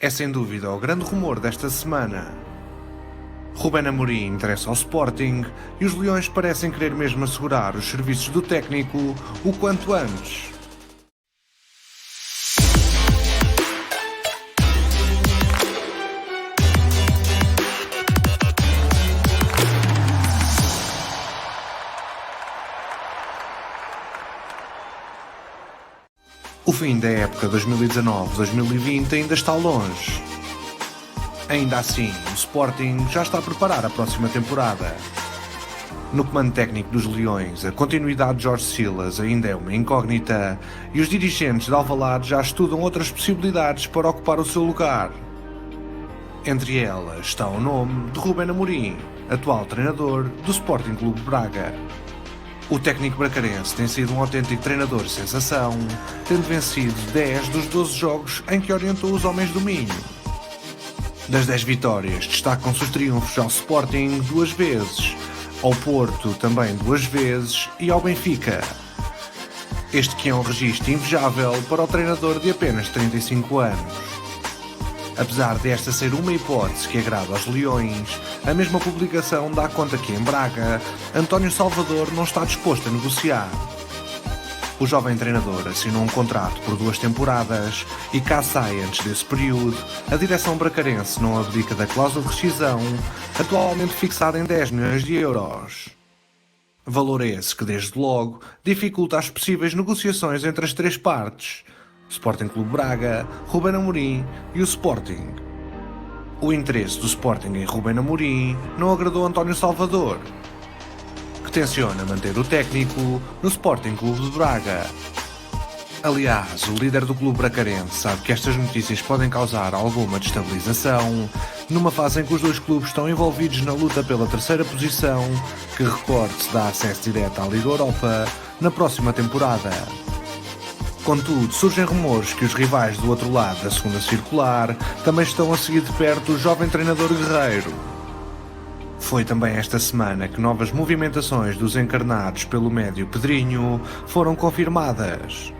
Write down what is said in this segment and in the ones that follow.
É sem dúvida o grande rumor desta semana. Rubén Amorim interessa ao Sporting e os Leões parecem querer mesmo assegurar os serviços do técnico o quanto antes. O fim da época 2019-2020 ainda está longe. Ainda assim, o Sporting já está a preparar a próxima temporada. No comando técnico dos Leões, a continuidade de Jorge Silas ainda é uma incógnita e os dirigentes de Alvalade já estudam outras possibilidades para ocupar o seu lugar. Entre elas está o nome de Rubén Amorim, atual treinador do Sporting Clube de Braga. O técnico bracarense tem sido um autêntico treinador sensação, tendo vencido 10 dos 12 jogos em que orientou os homens do Minho. Das 10 vitórias, destacam-se os triunfos ao Sporting 2 vezes, ao Porto também 2 vezes e ao Benfica. Este que é um registro invejável para o treinador de apenas 35 anos. Apesar desta ser uma hipótese que agrada aos Leões, a mesma publicação dá conta que em Braga, António Salvador não está disposto a negociar. O jovem treinador assinou um contrato por 2 temporadas e caso saia antes desse período, a direção bracarense não abdica da cláusula de rescisão, atualmente fixada em 10 milhões de euros. Valor esse que, desde logo, dificulta as possíveis negociações entre as 3 partes, Sporting Clube Braga, Rubén Amorim e o Sporting. O interesse do Sporting em Rubén Amorim não agradou António Salvador, que tenciona manter o técnico no Sporting Clube de Braga. Aliás, o líder do clube bracarense sabe que estas notícias podem causar alguma destabilização, numa fase em que os 2 clubes estão envolvidos na luta pela 3ª posição, que, recorde-se, dá acesso direto à Liga Europa na próxima temporada. Contudo, surgem rumores que os rivais do outro lado da segunda circular também estão a seguir de perto o jovem treinador guerreiro. Foi também esta semana que novas movimentações dos encarnados pelo médio Pedrinho foram confirmadas.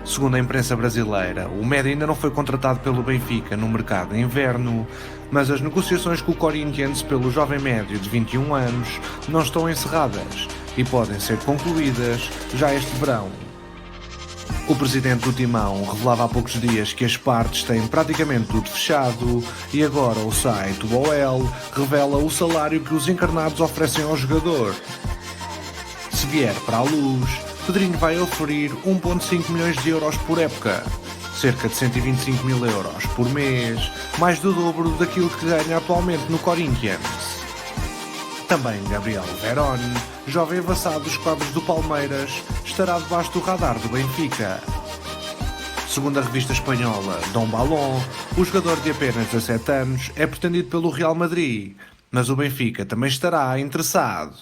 Segundo a imprensa brasileira, o médio ainda não foi contratado pelo Benfica no mercado de inverno, mas as negociações com o Corinthians pelo jovem médio de 21 anos não estão encerradas e podem ser concluídas já este verão. O presidente do Timão revelava há poucos dias que as partes têm praticamente tudo fechado e agora o site UOL revela o salário que os encarnados oferecem ao jogador. Se vier para a luz, Pedrinho vai oferir 1,5 milhões de euros por época, cerca de 125 mil euros por mês, mais do dobro daquilo que ganha atualmente no Corinthians. Também Gabriel Verón, jovem avançado dos quadros do Palmeiras, estará debaixo do radar do Benfica. Segundo a revista espanhola Dom Balón, o jogador de apenas 17 anos é pretendido pelo Real Madrid, mas o Benfica também estará interessado.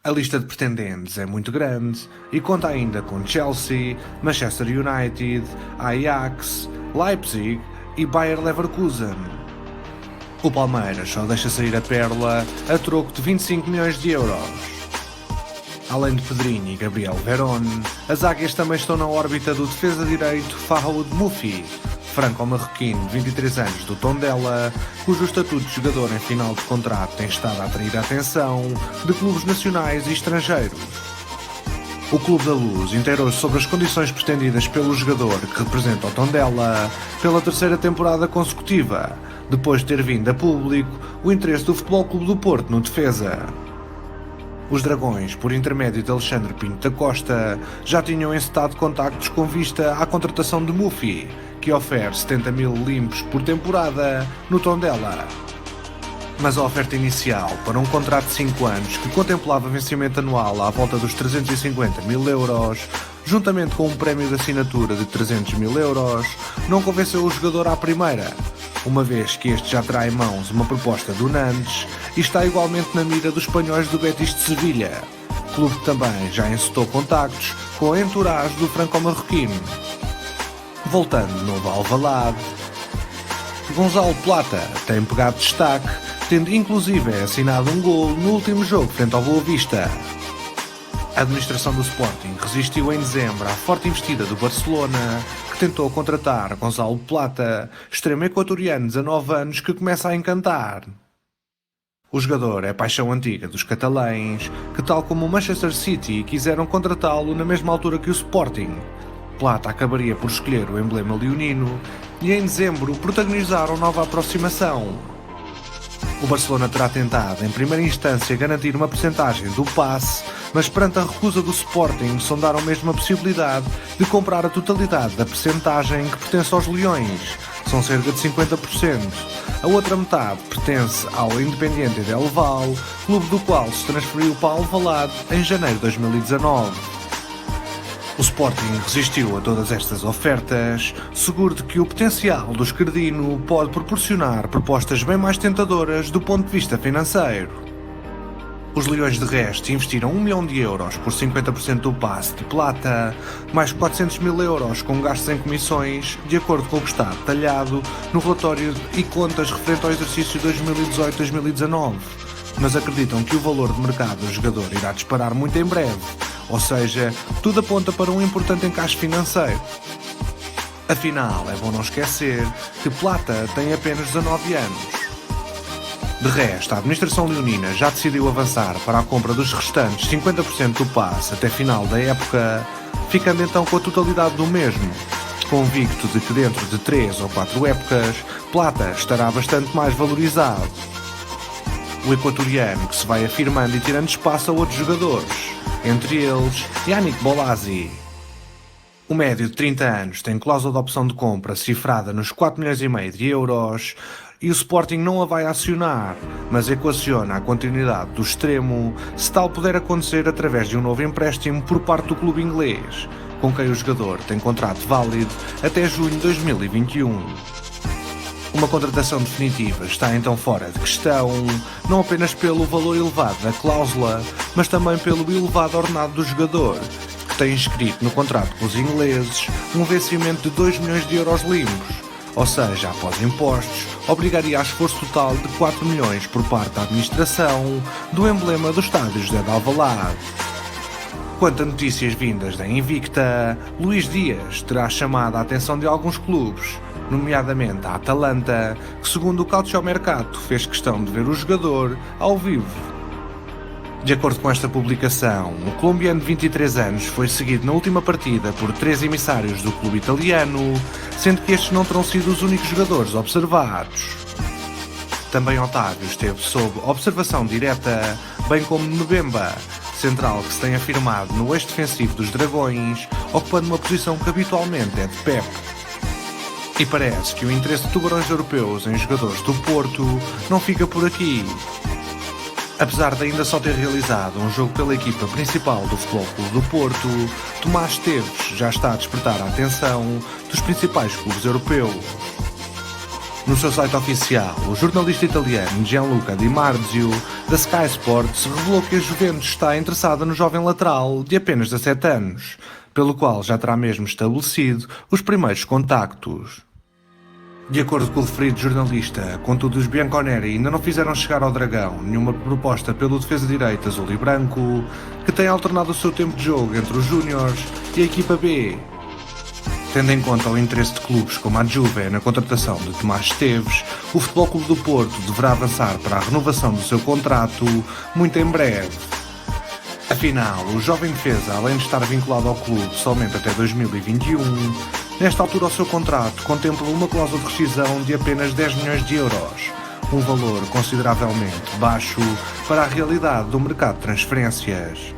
A lista de pretendentes é muito grande e conta ainda com Chelsea, Manchester United, Ajax, Leipzig e Bayer Leverkusen. O Palmeiras só deixa sair a Pérola a troco de 25 milhões de euros. Além de Pedrinho e Gabriel Verón, as águias também estão na órbita do defesa-direito Farouk Moufi, franco-marroquino de 23 anos do Tondela, cujo estatuto de jogador em final de contrato tem estado a atrair a atenção de clubes nacionais e estrangeiros. O Clube da Luz inteirou-se sobre as condições pretendidas pelo jogador que representa o Tondela pela 3ª temporada consecutiva, depois de ter vindo a público o interesse do Futebol Clube do Porto no defesa. Os Dragões, por intermédio de Alexandre Pinto da Costa, já tinham encetado contactos com vista à contratação de Moufi, que oferece 70 mil limpos por temporada no Tondela. Mas a oferta inicial para um contrato de 5 anos que contemplava vencimento anual à volta dos 350 mil euros, juntamente com um prémio de assinatura de 300 mil euros, não convenceu o jogador à primeira, uma vez que este já terá em mãos uma proposta do Nantes e está igualmente na mira dos espanhóis do Betis de Sevilha, clube que também já encetou contactos com a entourage do franco-marroquino. Voltando de novo a Alvalade, Gonzalo Plata tem pegado destaque, tendo inclusive assinado um golo no último jogo frente ao Boa Vista. A administração do Sporting resistiu em dezembro à forte investida do Barcelona, que tentou contratar Gonçalo Plata, extremo equatoriano de 19 anos que começa a encantar. O jogador é paixão antiga dos catalães, que tal como o Manchester City quiseram contratá-lo na mesma altura que o Sporting. Plata acabaria por escolher o emblema leonino e em dezembro protagonizaram nova aproximação. O Barcelona terá tentado, em primeira instância, garantir uma percentagem do passe, mas perante a recusa do Sporting, sondaram mesmo a possibilidade de comprar a totalidade da percentagem que pertence aos Leões. São cerca de 50%. A outra metade pertence ao Independiente del Valle, clube do qual se transferiu para Alvalade em janeiro de 2019. O Sporting resistiu a todas estas ofertas, seguro de que o potencial do esquerdino pode proporcionar propostas bem mais tentadoras do ponto de vista financeiro. Os Leões de resto investiram 1 milhão de euros por 50% do passe de Plata, mais 400 mil euros com gastos em comissões, de acordo com o que está detalhado no relatório e contas referente ao exercício 2018-2019, mas acreditam que o valor de mercado do jogador irá disparar muito em breve, ou seja, tudo aponta para um importante encaixe financeiro. Afinal, é bom não esquecer que Plata tem apenas 19 anos. De resto, a administração leonina já decidiu avançar para a compra dos restantes 50% do passe até final da época, ficando então com a totalidade do mesmo, convicto de que dentro de 3 ou 4 épocas, Plata estará bastante mais valorizado. O equatoriano que se vai afirmando e tirando espaço a outros jogadores, entre eles Yannick Bolasie. O médio de 30 anos tem cláusula de opção de compra cifrada nos 4,5 milhões de euros e o Sporting não a vai acionar, mas equaciona a continuidade do extremo se tal puder acontecer através de um novo empréstimo por parte do clube inglês, com quem o jogador tem contrato válido até junho de 2021. Uma contratação definitiva está então fora de questão, não apenas pelo valor elevado da cláusula, mas também pelo elevado ordenado do jogador, que tem inscrito no contrato com os ingleses um vencimento de 2 milhões de euros limpos, ou seja, após impostos, obrigaria a esforço total de 4 milhões por parte da administração do emblema do estádio José de Alvalade. Quanto a notícias vindas da Invicta, Luís Dias terá chamado a atenção de alguns clubes, nomeadamente a Atalanta, que segundo o Calciomercato fez questão de ver o jogador ao vivo. De acordo com esta publicação, o colombiano de 23 anos foi seguido na última partida por 3 emissários do clube italiano, sendo que estes não terão sido os únicos jogadores observados. Também Otávio esteve sob observação direta, bem como Mbemba, central que se tem afirmado no eixo defensivo dos Dragões, ocupando uma posição que habitualmente é de Pep. E parece que o interesse de tubarões europeus em jogadores do Porto não fica por aqui. Apesar de ainda só ter realizado um jogo pela equipa principal do Futebol Clube do Porto, Tomás Esteves já está a despertar a atenção dos principais clubes europeus. No seu site oficial, o jornalista italiano Gianluca Di Marzio, da Sky Sports, revelou que a Juventus está interessada no jovem lateral de apenas 17 anos, pelo qual já terá mesmo estabelecido os primeiros contactos. De acordo com o referido jornalista, contudo os Bianconeri ainda não fizeram chegar ao Dragão nenhuma proposta pelo defesa-direito azul e branco, que tem alternado o seu tempo de jogo entre os Júniores e a equipa B. Tendo em conta o interesse de clubes como a Juve na contratação de Tomás Esteves, o Futebol Clube do Porto deverá avançar para a renovação do seu contrato muito em breve. Afinal, o jovem defesa, além de estar vinculado ao clube somente até 2021, nesta altura o seu contrato contempla uma cláusula de rescisão de apenas 10 milhões de euros, um valor consideravelmente baixo para a realidade do mercado de transferências.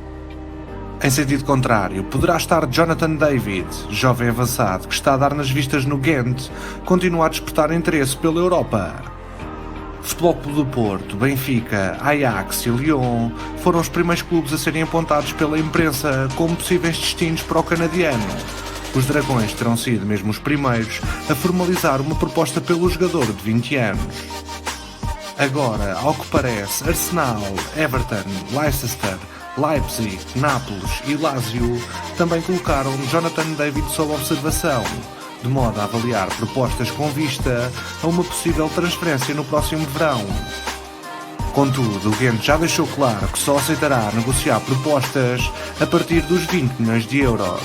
Em sentido contrário, poderá estar Jonathan David, jovem avançado que está a dar nas vistas no Ghent, continua a despertar interesse pela Europa. Futebol Clube do Porto, Benfica, Ajax e Lyon foram os primeiros clubes a serem apontados pela imprensa como possíveis destinos para o canadiano. Os Dragões terão sido mesmo os primeiros a formalizar uma proposta pelo jogador de 20 anos. Agora, ao que parece, Arsenal, Everton, Leicester, Leipzig, Nápoles e Lazio também colocaram Jonathan David sob observação, de modo a avaliar propostas com vista a uma possível transferência no próximo verão. Contudo, o Ghent já deixou claro que só aceitará negociar propostas a partir dos 20 milhões de euros.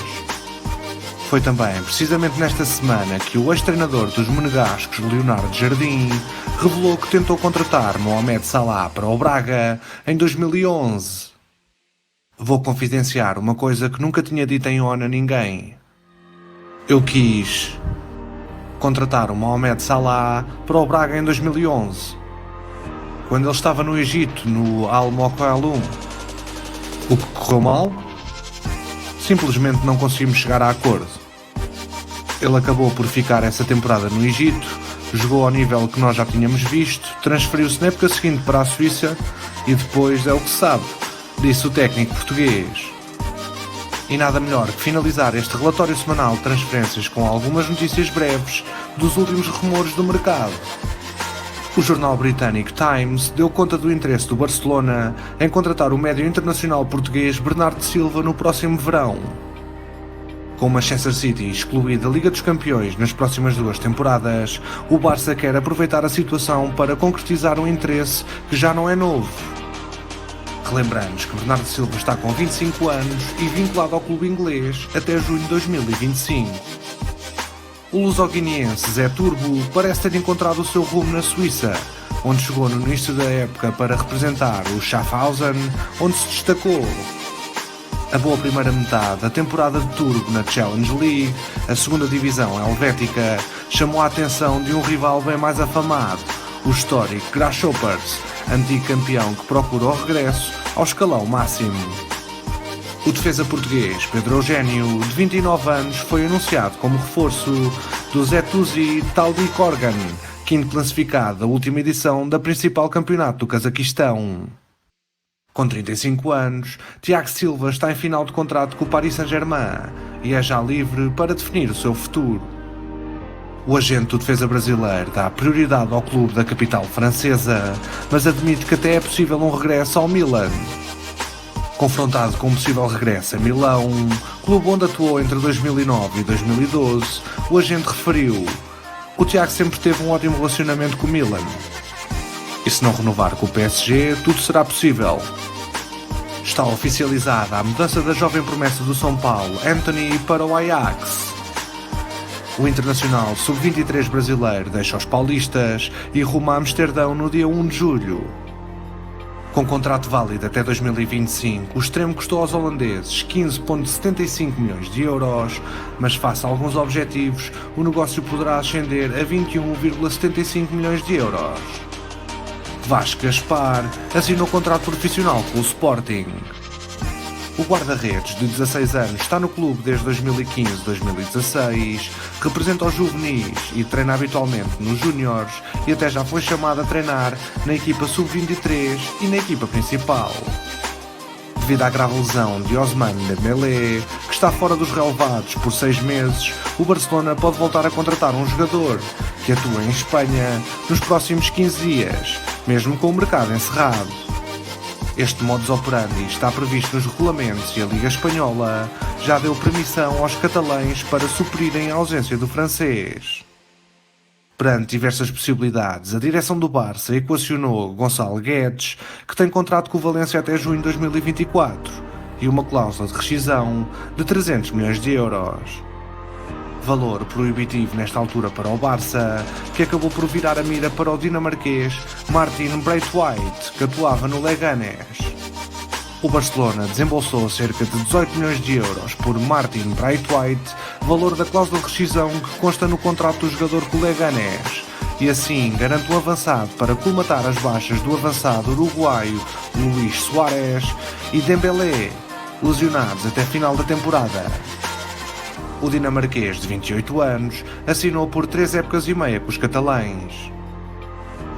Foi também precisamente nesta semana que o ex-treinador dos monegascos, Leonardo Jardim, revelou que tentou contratar Mohamed Salah para o Braga em 2011. Vou confidenciar uma coisa que nunca tinha dito em ONU a ninguém. Eu quis contratar o Mohamed Salah para o Braga em 2011, quando ele estava no Egito, no Al-Mokalum. O que correu mal? Simplesmente não conseguimos chegar a acordo. Ele acabou por ficar essa temporada no Egito, jogou ao nível que nós já tínhamos visto, transferiu-se na época seguinte para a Suíça e depois é o que se sabe, disse o técnico português. E nada melhor que finalizar este relatório semanal de transferências com algumas notícias breves dos últimos rumores do mercado. O jornal britânico Times deu conta do interesse do Barcelona em contratar o médio internacional português Bernardo Silva no próximo verão. Com o Manchester City excluído da Liga dos Campeões nas próximas 2 temporadas, o Barça quer aproveitar a situação para concretizar um interesse que já não é novo. Relembramos que Bernardo Silva está com 25 anos e vinculado ao clube inglês até junho de 2025. O luso-guineense Zé Turbo parece ter encontrado o seu rumo na Suíça, onde chegou no início da época para representar o Schaffhausen, onde se destacou. A boa primeira metade da temporada de Turbo na Challenge League, a segunda divisão helvética, chamou a atenção de um rival bem mais afamado, o histórico Grasshoppers, antigo campeão que procura o regresso ao escalão máximo. O defesa português Pedro Eugênio, de 29 anos, foi anunciado como reforço do Zetúzi Taldykorgan, quinto classificado da última edição da principal campeonato do Cazaquistão. Com 35 anos, Thiago Silva está em final de contrato com o Paris Saint-Germain e é já livre para definir o seu futuro. O agente do defesa brasileiro dá prioridade ao clube da capital francesa, mas admite que até é possível um regresso ao Milan. Confrontado com um possível regresso a Milão, clube onde atuou entre 2009 e 2012, o agente referiu: o Thiago sempre teve um ótimo relacionamento com o Milan. E se não renovar com o PSG, tudo será possível. Está oficializada a mudança da jovem promessa do São Paulo, Anthony, para o Ajax. O internacional sub-23 brasileiro deixa os paulistas e rumo a Amsterdão no dia 1 de julho. Com contrato válido até 2025, o extremo custou aos holandeses 15,75 milhões de euros, mas face a alguns objetivos, o negócio poderá ascender a 21,75 milhões de euros. Vasco Gaspar assinou contrato profissional com o Sporting. O guarda-redes de 16 anos está no clube desde 2015-2016, representa os juvenis e treina habitualmente nos júniores e até já foi chamado a treinar na equipa sub-23 e na equipa principal. Devido à grave lesão de Ousmane Dembélé, que está fora dos relevados por 6 meses, o Barcelona pode voltar a contratar um jogador que atua em Espanha nos próximos 15 dias, mesmo com o mercado encerrado. Este modus operandi está previsto nos regulamentos e a Liga Espanhola já deu permissão aos catalães para suprirem a ausência do francês. Perante diversas possibilidades, a direção do Barça equacionou Gonçalo Guedes, que tem contrato com o Valência até junho de 2024, e uma cláusula de rescisão de 300 milhões de euros. Valor proibitivo nesta altura para o Barça, que acabou por virar a mira para o dinamarquês Martin Braithwaite, que atuava no Leganés. O Barcelona desembolsou cerca de 18 milhões de euros por Martin Braithwaite, valor da cláusula de rescisão que consta no contrato do jogador com o Leganés, e assim garante um avançado para colmatar as baixas do avançado uruguaio Luís Suárez e Dembélé, lesionados até final da temporada. O dinamarquês de 28 anos assinou por 3 épocas e meia com os catalães.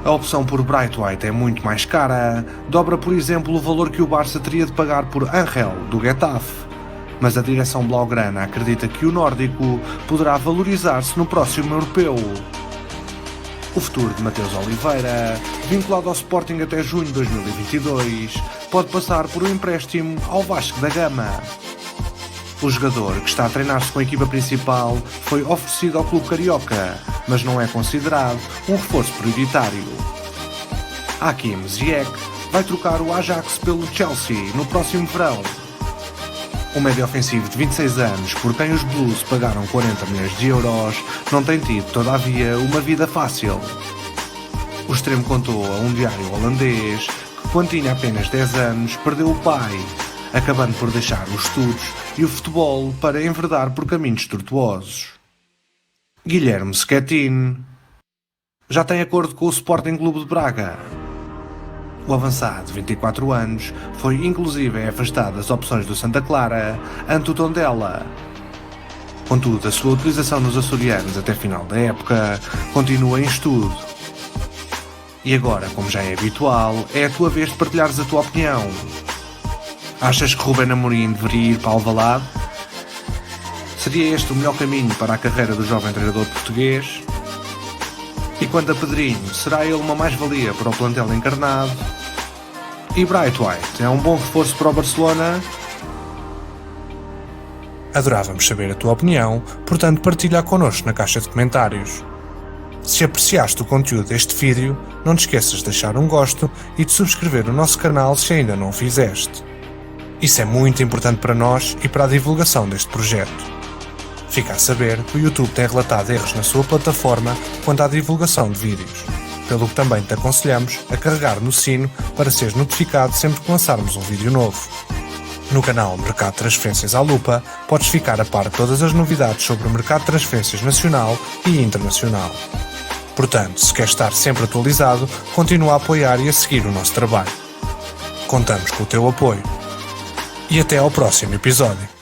A opção por Braithwaite é muito mais cara, dobra por exemplo o valor que o Barça teria de pagar por Ángel, do Getafe, mas a direção blaugrana acredita que o nórdico poderá valorizar-se no próximo europeu. O futuro de Mateus Oliveira, vinculado ao Sporting até junho de 2022, pode passar por um empréstimo ao Vasco da Gama. O jogador, que está a treinar-se com a equipa principal, foi oferecido ao clube carioca, mas não é considerado um reforço prioritário. Hakim Ziyech vai trocar o Ajax pelo Chelsea no próximo verão. O médio ofensivo de 26 anos, por quem os Blues pagaram 40 milhões de euros, não tem tido, todavia, uma vida fácil. O extremo contou a um diário holandês que, quando tinha apenas 10 anos, perdeu o pai, acabando por deixar os estudos e o futebol para enverdar por caminhos tortuosos. Guilherme Schettine já tem acordo com o Sporting Clube de Braga. O avançado, de 24 anos, foi inclusive afastado das opções do Santa Clara ante o Tondela. Contudo, a sua utilização nos açorianos até final da época continua em estudo. E agora, como já é habitual, é a tua vez de partilhares a tua opinião. Achas que Ruben Amorim deveria ir para Alvalade? Seria este o melhor caminho para a carreira do jovem treinador português? E quanto a Pedrinho, será ele uma mais-valia para o plantel encarnado? E Bright White é um bom reforço para o Barcelona? Adorávamos saber a tua opinião, portanto partilha connosco na caixa de comentários. Se apreciaste o conteúdo deste vídeo, não te esqueças de deixar um gosto e de subscrever o nosso canal se ainda não o fizeste. Isso é muito importante para nós e para a divulgação deste projeto. Fica a saber que o YouTube tem relatado erros na sua plataforma quanto à divulgação de vídeos, pelo que também te aconselhamos a carregar no sino para seres notificado sempre que lançarmos um vídeo novo. No canal Mercado de Transferências à Lupa, podes ficar a par de todas as novidades sobre o mercado de transferências nacional e internacional. Portanto, se queres estar sempre atualizado, continua a apoiar e a seguir o nosso trabalho. Contamos com o teu apoio. E até ao próximo episódio.